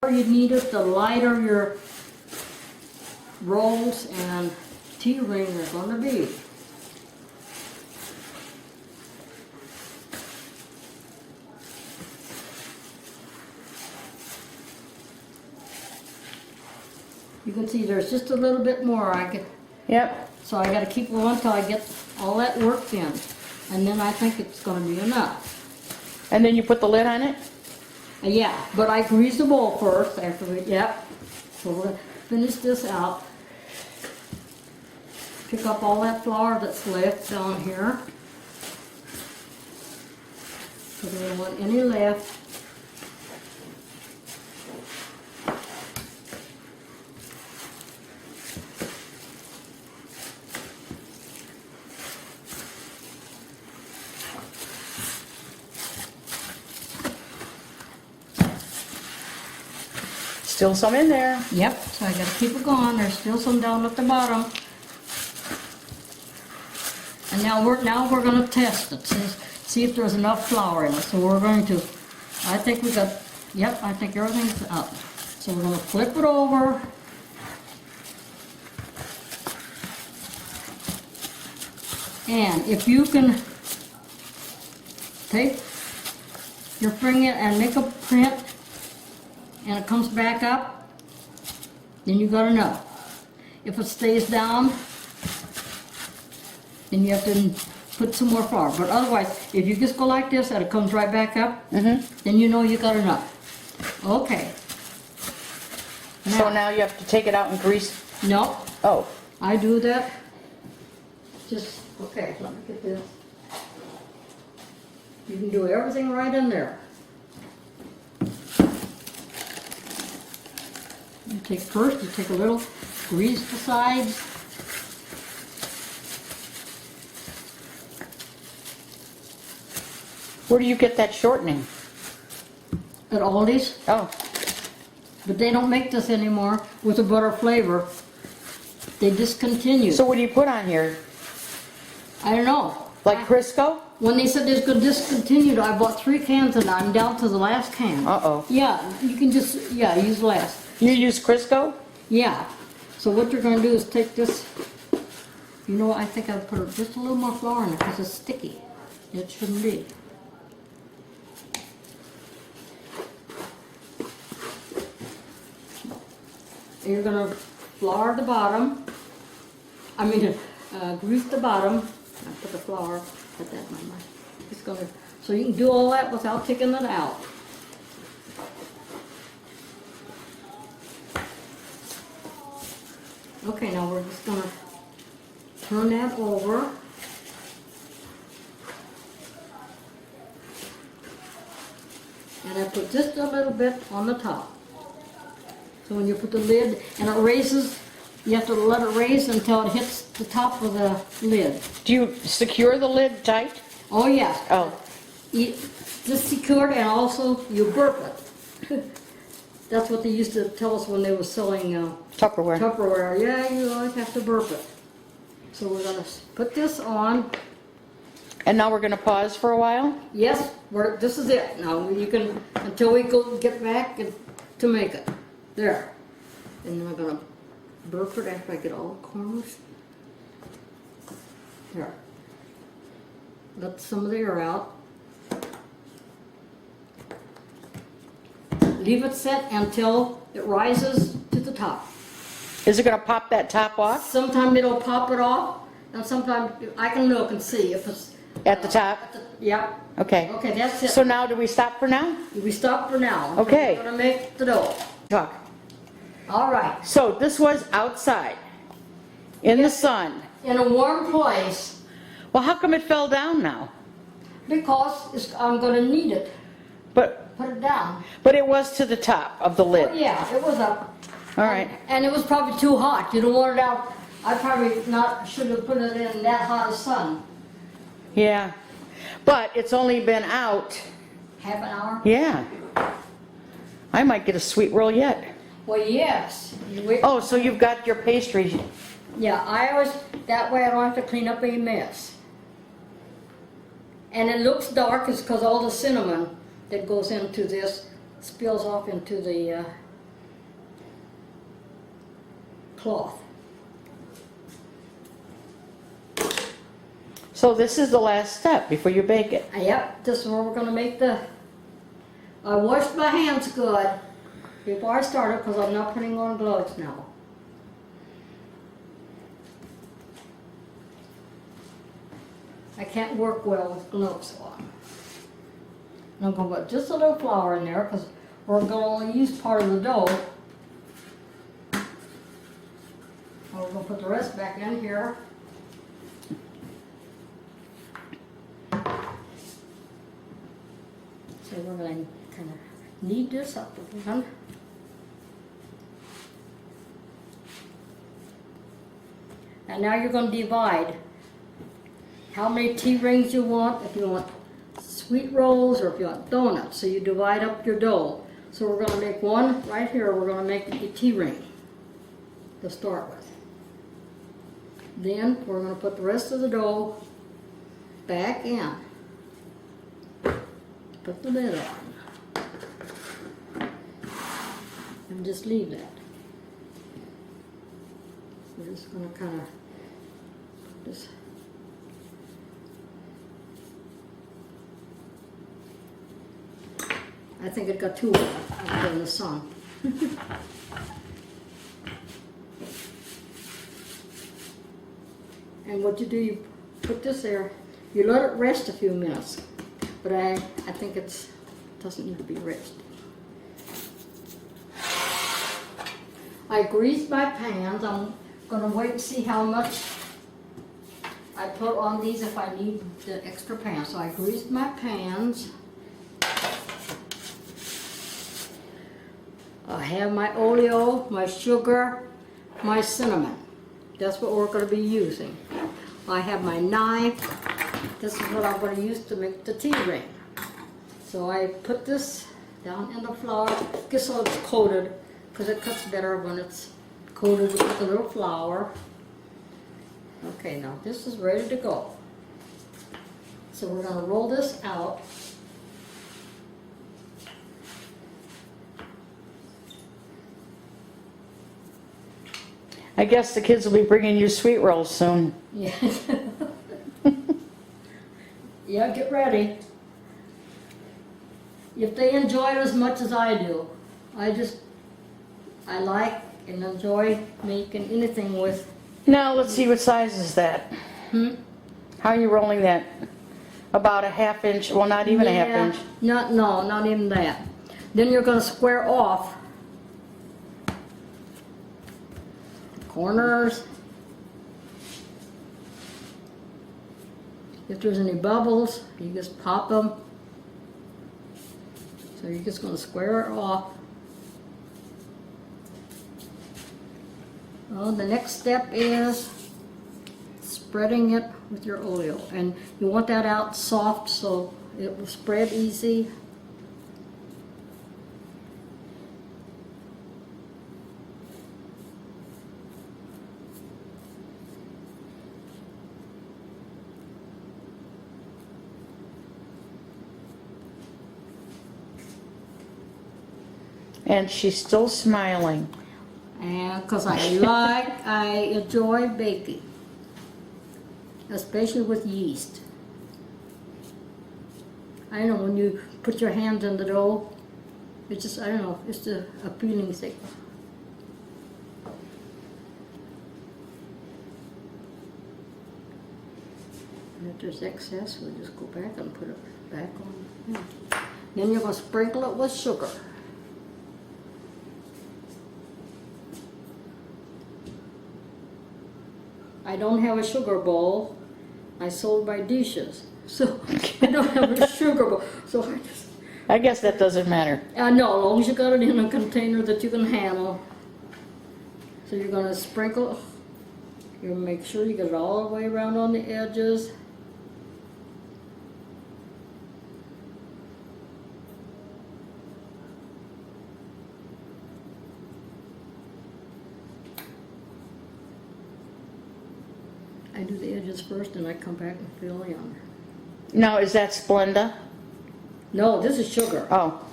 you need it, the lighter your rolls and tea ring are going to be. You can see there's just a little bit more I get. Yep. So I got to keep going until I get all that worked in. And then I think it's going to be enough. And then you put the lid on it? Yeah, but I grease the bowl first after we, yep. So we're going to finish this out. Pick up all that flour that's left down here. So we don't want any left. Still some in there. Yep, so I gotta keep it going. There's still some down at the bottom. And now we're gonna test it, see if there's enough flour in it. So we're going to, I think we got, yep, I think everything's up. So we're gonna flip it over. And if you can take your finger and make a print and it comes back up, then you gotta know. If it stays down, then you have to put some more flour. But otherwise, if you just go like this and it comes right back up, then you know you got enough. Okay. So now you have to take it out and grease? No. Oh. I do that. Just, okay, let me get this. You can do everything right in there. You take a little, grease the sides. Where do you get that shortening? At Aldi's. Oh. But they don't make this anymore with the butter flavor. They discontinued. So what do you put on here? I don't know. Like Crisco? When they said they could discontinue it, I bought 3 cans and I'm down to the last can. Uh-oh. Yeah, you can just, yeah, use last. You use Crisco? Yeah. So what you're going to do is take this, you know, I think I'll put just a little more flour in it because it's sticky. It shouldn't be. You're going to flour the bottom. Grease the bottom. I put the flour, put that in my mind. It's going to, so you can do all that without taking it out. Okay, now we're just going to turn that over. And I put just a little bit on the top. So when you put the lid and it raises, you have to let it raise until it hits the top of the lid. Do you secure the lid tight? Oh yeah. Oh. Just secured, and also you burp it. That's what they used to tell us when they were selling Tupperware. Tupperware. Yeah, you always have to burp it. So we're going to put this on. And now we're going to pause for a while? Yes, this is it. Now you can, until we get back to make it. There. And then I'm going to burp it after I get all the corners. There. Let some of the air out. Leave it set until it rises to the top. Is it going to pop that top off? Sometimes it'll pop it off, and sometimes I can look and see if it's... At the top? Yeah. Okay. Okay, that's it. So now do we stop for now? We stop for now. Okay. We're going to make the dough. Talk. All right. So this was outside, in the sun. In a warm place, Well, how come it fell down now? because I'm going to need it. But Put it down. it was to the top of the Oh, lid. yeah, it was up. All right. And it was probably too hot. You don't want it out. I probably should have put it in that hot of sun. Yeah. But it's only been out. Half an hour? Yeah. I might get a sweet roll yet. Well, yes. Oh, so you've got your pastry. Yeah, I always, that way I don't have to clean up a mess. And it looks dark is because all the cinnamon that goes into this spills off into the cloth. So this is the last step before you bake it. Yep, this is where we're gonna make the, I washed my hands good before I started because I'm not putting on gloves now. I can't work well with gloves on. And I'm gonna put just a little flour in there because we're gonna only use part of the dough. And we're gonna put the rest back in here. So we're going to kind of knead this up again. And now you're going to divide how many tea rings you want, if you want sweet rolls or if you want donuts. So you divide up your dough. So we're going to make one right here. We're going to make a tea ring to start with. Then we're going to put the rest of the dough back in. Put the lid on. And just leave that. We're just going to kind of put this. I think it got too wet out in the sun. And what you do, you put this there, you let it rest a few minutes. But I think it doesn't need to be rest. I greased my pans. I'm going to wait and see how much I put on these if I need the extra pan. So I greased my pans. I have my oleo, my sugar, my cinnamon. That's what we're going to be using. I have my knife. This is what I'm going to use to make the tea ring. So I put this down in the flour, just so it's coated, because it cuts better when it's coated with a little flour. Okay, now this is ready to go. So we're going to roll this out. I guess the kids will be bringing you sweet rolls soon. Yeah. Yeah, get ready. If they enjoy it as much as I do, I like and enjoy making anything with. Now let's see, what size is that? How are you rolling that? About a ½ inch, well not even a ½ inch. Not even that. Then you're going to square off the corners. If there's any bubbles, you just pop them. So you're just going to square it off. Well, the next step is spreading it with your oleo. And you want that out soft so it will spread easy. And she's still smiling. And because I enjoy baking, especially with yeast. I don't know, when you put your hands in the dough, it's just, I don't know, it's a feeling thing. And if there's excess, we'll just go back and put it back on. Then you're going to sprinkle it with sugar. I don't have a sugar bowl. I sold my dishes, so I don't have a sugar bowl. So I guess that doesn't matter. no, as long as you got it in a container that you can handle. So you're gonna sprinkle. You'll make sure you get it all the way around on the edges. I do the edges first and I come back and fill in. Now, is that Splenda? No, this is sugar. Oh.